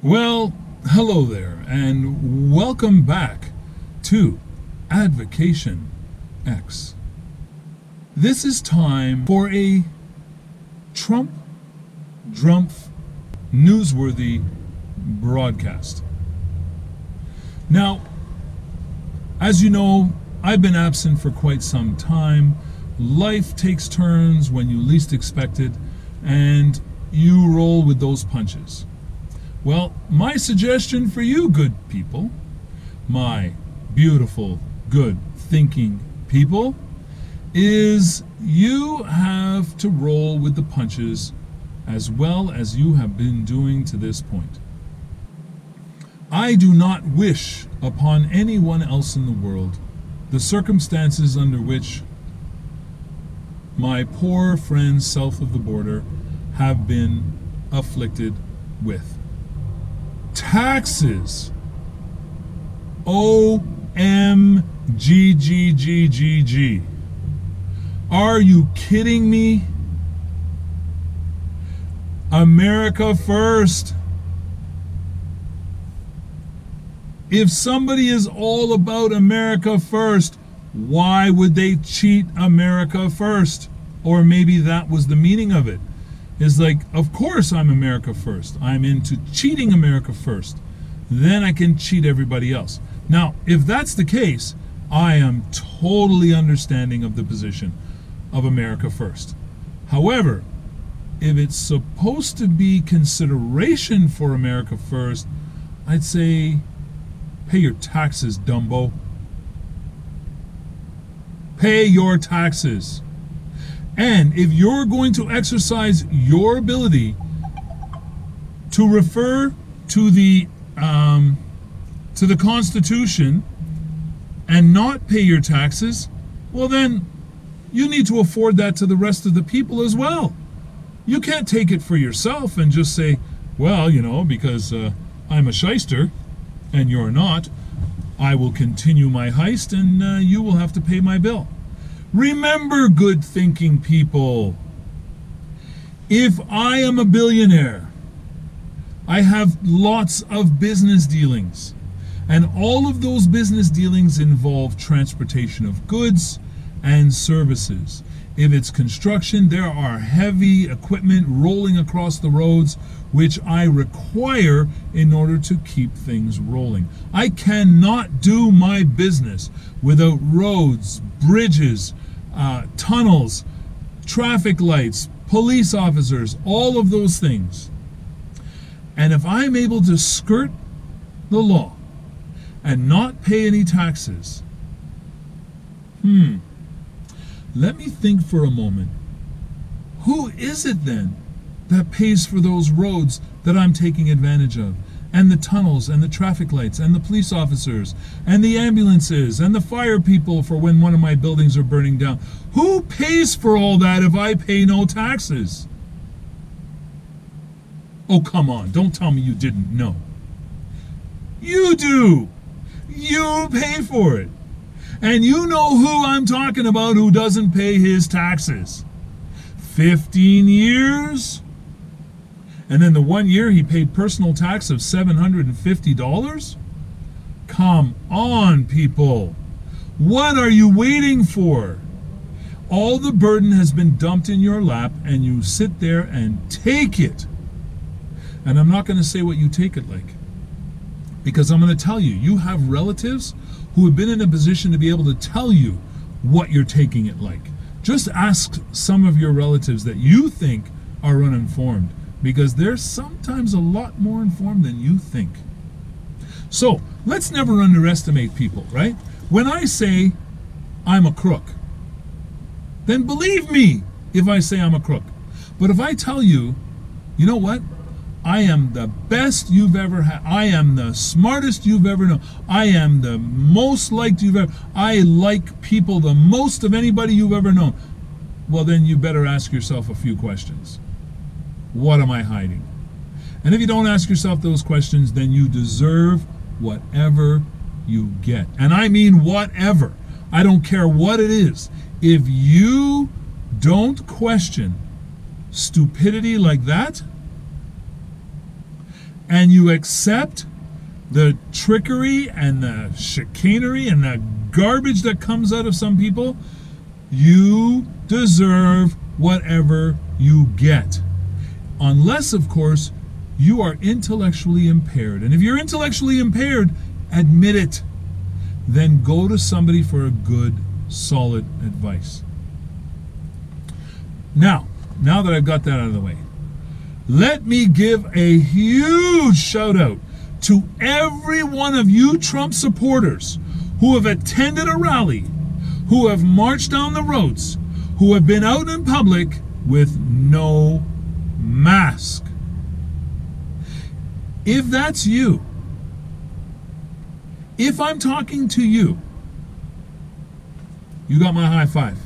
Well, hello there, and welcome back to Advocation X. This is time for a Trump-Drumpf newsworthy broadcast. Now, as you know, I've been absent for quite some time. Life takes turns when you least expect it, and you roll with those punches. Well, my suggestion for you, good people, my beautiful, good thinking people, is you have to roll with the punches as well as you have been doing to this point. I do not wish upon anyone else in the world the circumstances under which my poor friends south of the border have been afflicted with. Taxes. OMGGGGG. Are you kidding me? America first. If somebody is all about America first, why would they cheat America first? Or maybe that was the meaning of it. Is like, of course I'm America first. I'm into cheating America first. Then I can cheat everybody else. Now, if that's the case, I am totally understanding of the position of America first. However, if it's supposed to be consideration for America first, I'd say pay your taxes, Dumbo. Pay your taxes. And if you're going to exercise your ability to refer to the Constitution and not pay your taxes, well then you need to afford that to the rest of the people as well. You can't take it for yourself and just say, well, you know, because I'm a shyster and you're not, I will continue my heist and you will have to pay my bill. Remember, good thinking people, if I am a billionaire, I have lots of business dealings, and all of those business dealings involve transportation of goods and services. If it's construction, there are heavy equipment rolling across the roads, which I require in order to keep things rolling. I cannot do my business without roads, bridges, tunnels, traffic lights, police officers, all of those things. And if I'm able to skirt the law and not pay any taxes, let me think for a moment. Who is it then that pays for those roads that I'm taking advantage of? And the tunnels, and the traffic lights, and the police officers, and the ambulances, and the fire people for when one of my buildings are burning down. Who pays for all that if I pay no taxes? Oh, come on, don't tell me you didn't know. You do. You pay for it. And you know who I'm talking about who doesn't pay his taxes. 15 years? And then the 1 year he paid personal tax of $750? Come on, people. What are you waiting for? All the burden has been dumped in your lap and you sit there and take it. And I'm not going to say what you take it like, because I'm going to tell you, you have relatives who have been in a position to be able to tell you what you're taking it like. Just ask some of your relatives that you think are uninformed, because they're sometimes a lot more informed than you think. So let's never underestimate people, right? When I say I'm a crook, then believe me if I say I'm a crook. But if I tell you, you know what? I am the best you've ever had. I am the smartest you've ever known. I am the most liked you've ever. I like people the most of anybody you've ever known. Well, then you better ask yourself a few questions. What am I hiding? And if you don't ask yourself those questions, then you deserve whatever you get. And I mean whatever. I don't care what it is. If you don't question stupidity like that, and you accept the trickery and the chicanery and the garbage that comes out of some people, you deserve whatever you get. Unless, of course, you are intellectually impaired. And if you're intellectually impaired, admit it. Then go to somebody for a good, solid advice. Now that I've got that out of the way, let me give a huge shout out to every one of you Trump supporters who have attended a rally, who have marched down the roads, who have been out in public with no mask. If that's you, if I'm talking to you, you got my high five.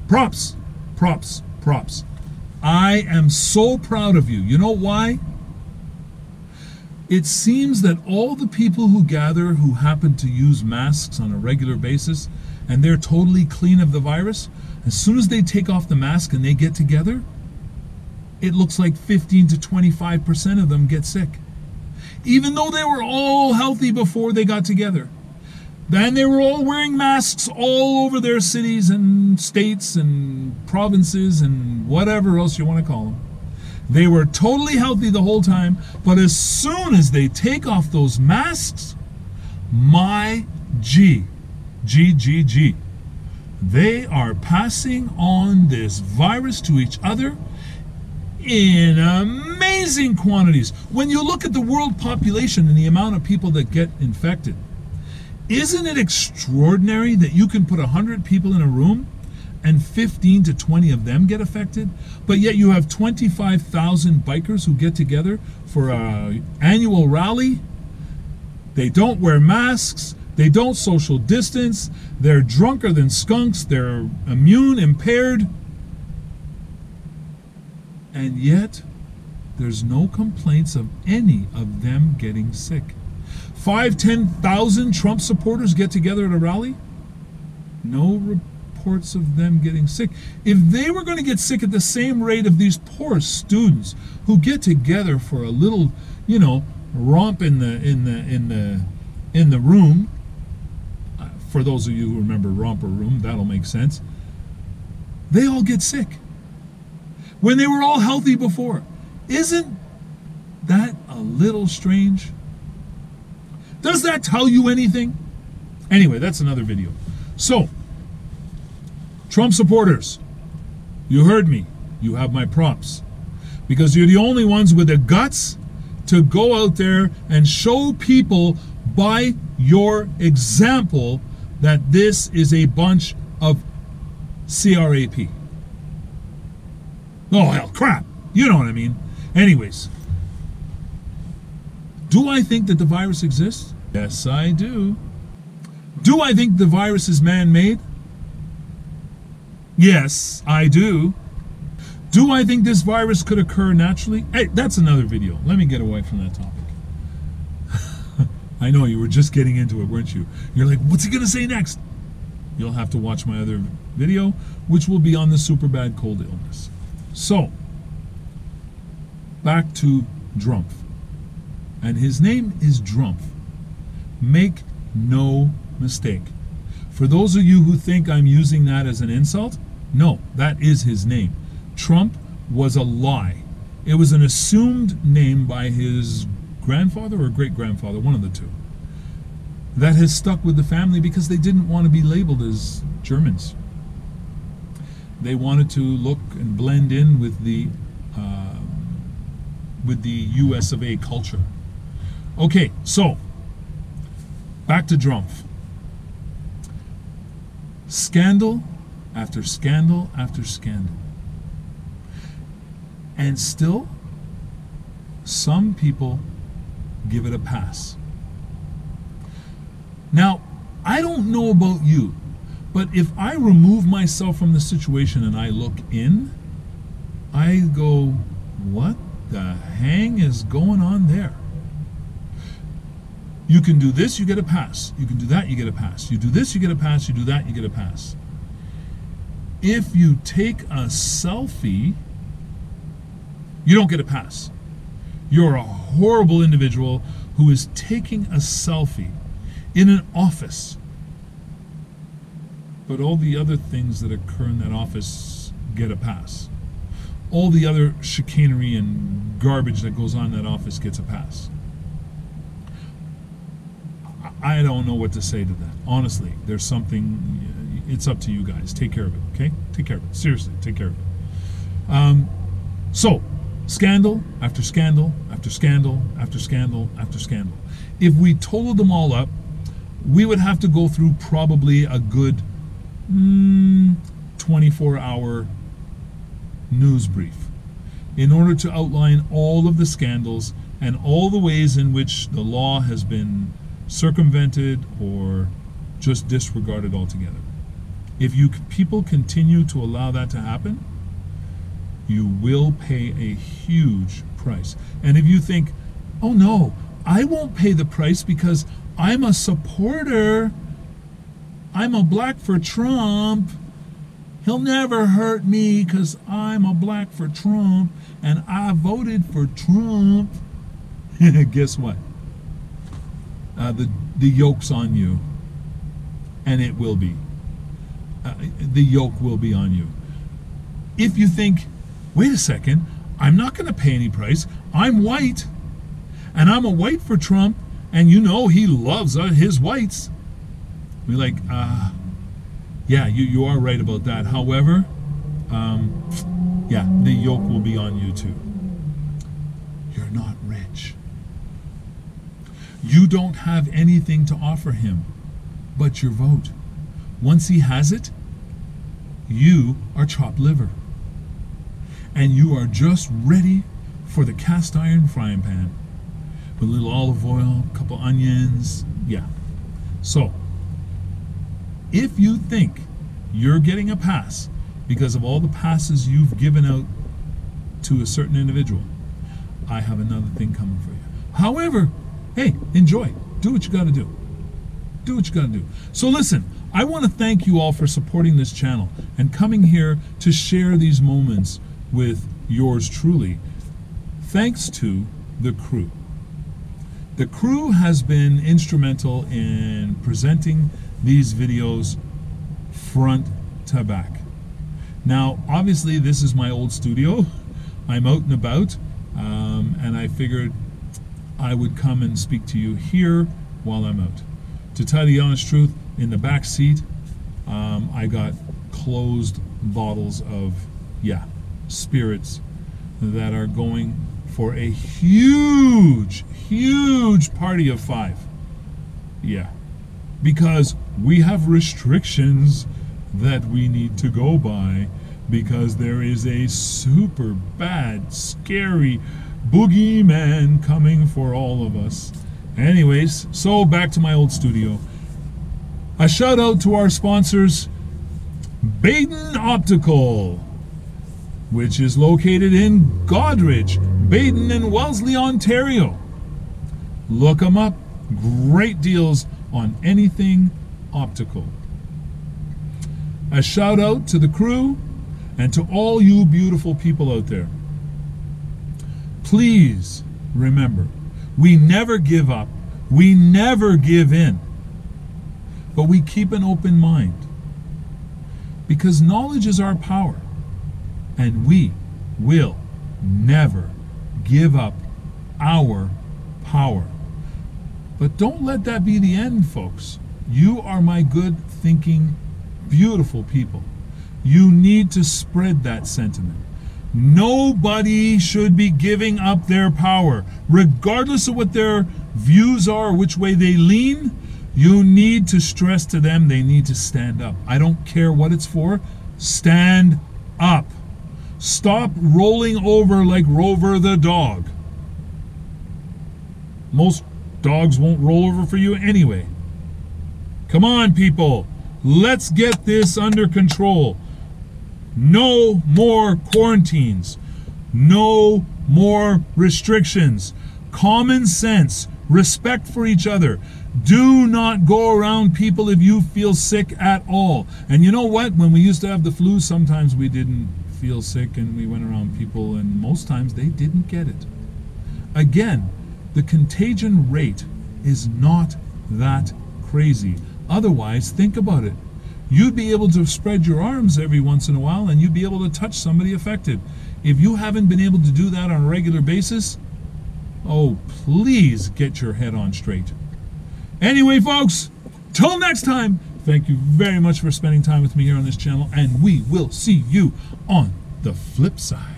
Props, props, props. I am so proud of you. You know why? It seems that all the people who gather who happen to use masks on a regular basis and they're totally clean of the virus, as soon as they take off the mask and they get together, it looks like 15 to 25% of them get sick. Even though they were all healthy before they got together. Then they were all wearing masks all over their cities and states and provinces and whatever else you want to call them. They were totally healthy the whole time, but as soon as they take off those masks, my G, they are passing on this virus to each other in amazing quantities. When you look at the world population and the amount of people that get infected, isn't it extraordinary that you can put 100 people in a room and 15 to 20 of them get affected, but yet you have 25,000 bikers who get together for an annual rally? They don't wear masks, they don't social distance, they're drunker than skunks, they're immune impaired, and yet there's no complaints of any of them getting sick. 5,000-10,000 Trump supporters get together at a rally, no reports of them getting sick. If they were going to get sick at the same rate of these poor students who get together for a little, romp in the room, for those of you who remember Romper Room, that'll make sense, they all get sick when they were all healthy before. Isn't that a little strange? Does that tell you anything? Anyway, that's another video. So, Trump supporters, you heard me. You have my props. Because you're the only ones with the guts to go out there and show people by your example that this is a bunch of CRAP. Oh, hell, crap. You know what I mean. Anyways, do I think that the virus exists? Yes, I do. Do I think the virus is man-made? Yes, I do. Do I think this virus could occur naturally? Hey, that's another video. Let me get away from that topic. I know you were just getting into it, weren't you? You're like, what's he going to say next? You'll have to watch my other video, which will be on the super bad cold illness. So, back to Drumpf. And his name is Drumpf. Make no mistake. For those of you who think I'm using that as an insult, no, that is his name. Trump was a lie. It was an assumed name by his grandfather or great-grandfather, one of the two, that has stuck with the family because they didn't want to be labeled as Germans. They wanted to look and blend in with the US of A culture. Okay, so back to Drumpf. Scandal after scandal after scandal. And still, some people give it a pass. Now, I don't know about you, but if I remove myself from the situation and I look in, I go, what the hang is going on there? You can do this, you get a pass. You can do that, you get a pass. You do this, you get a pass. You do that, you get a pass. If you take a selfie, you don't get a pass. You're a horrible individual who is taking a selfie in an office. But all the other things that occur in that office get a pass. All the other chicanery and garbage that goes on in that office gets a pass. I don't know what to say to that. Honestly, there's something, it's up to you guys. Take care of it, okay? Take care of it. Seriously, take care of it. So, scandal after scandal after scandal after scandal after scandal. If we totaled them all up, we would have to go through probably a good 24-hour news brief in order to outline all of the scandals and all the ways in which the law has been circumvented or just disregarded altogether. If you people continue to allow that to happen, you will pay a huge price. And if you think, oh no, I won't pay the price because I'm a supporter, I'm a black for Trump, he'll never hurt me because I'm a black for Trump and I voted for Trump. Guess what? The yoke's on you, and it will be. The yoke will be on you. If you think, wait a second, I'm not going to pay any price. I'm white, and I'm a white for Trump, and you know he loves his whites. We're like, yeah, you are right about that. However, yeah, the yoke will be on you too. You're not rich. You don't have anything to offer him but your vote. Once he has it, you are chopped liver. And you are just ready for the cast iron frying pan with a little olive oil, a couple onions. Yeah. So, if you think you're getting a pass because of all the passes you've given out to a certain individual, I have another thing coming for you. However, hey, enjoy. Do what you got to do. Do what you got to do. So listen, I want to thank you all for supporting this channel and coming here to share these moments with yours truly, thanks to the crew. The crew has been instrumental in presenting these videos front to back. Now, obviously, this is my old studio. I'm out and about, and I figured I would come and speak to you here while I'm out. To tell you the honest truth, in the back seat, I got closed bottles of, yeah, spirits that are going for a huge, huge party of 5. Yeah, because we have restrictions that we need to go by because there is a super bad, scary boogeyman coming for all of us. Anyways, so back to my old studio. A shout out to our sponsors, Baden Optical, which is located in Godridge, Baden and Wellesley, Ontario. Look them up. Great deals on anything optical. A shout out to the crew and to all you beautiful people out there. Please remember, we never give up, we never give in, but we keep an open mind, because knowledge is our power, and we will never give up our power. But don't let that be the end, folks. You are my good thinking, beautiful people. You need to spread that sentiment. Nobody should be giving up their power, regardless of what their views are, which way they lean. You need to stress to them they need to stand up. I don't care what it's for. Stand up. Stop rolling over like Rover the dog. Most dogs won't roll over for you anyway. Come on, people. Let's get this under control. No more quarantines. No more restrictions. Common sense. Respect for each other. Do not go around people if you feel sick at all. And you know what? When we used to have the flu, sometimes we didn't feel sick and we went around people, and most times they didn't get it. Again, the contagion rate is not that crazy. Otherwise, think about it. You'd be able to spread your arms every once in a while and you'd be able to touch somebody affected. If you haven't been able to do that on a regular basis, oh, please get your head on straight. Anyway, folks, till next time, thank you very much for spending time with me here on this channel, and we will see you on the flip side.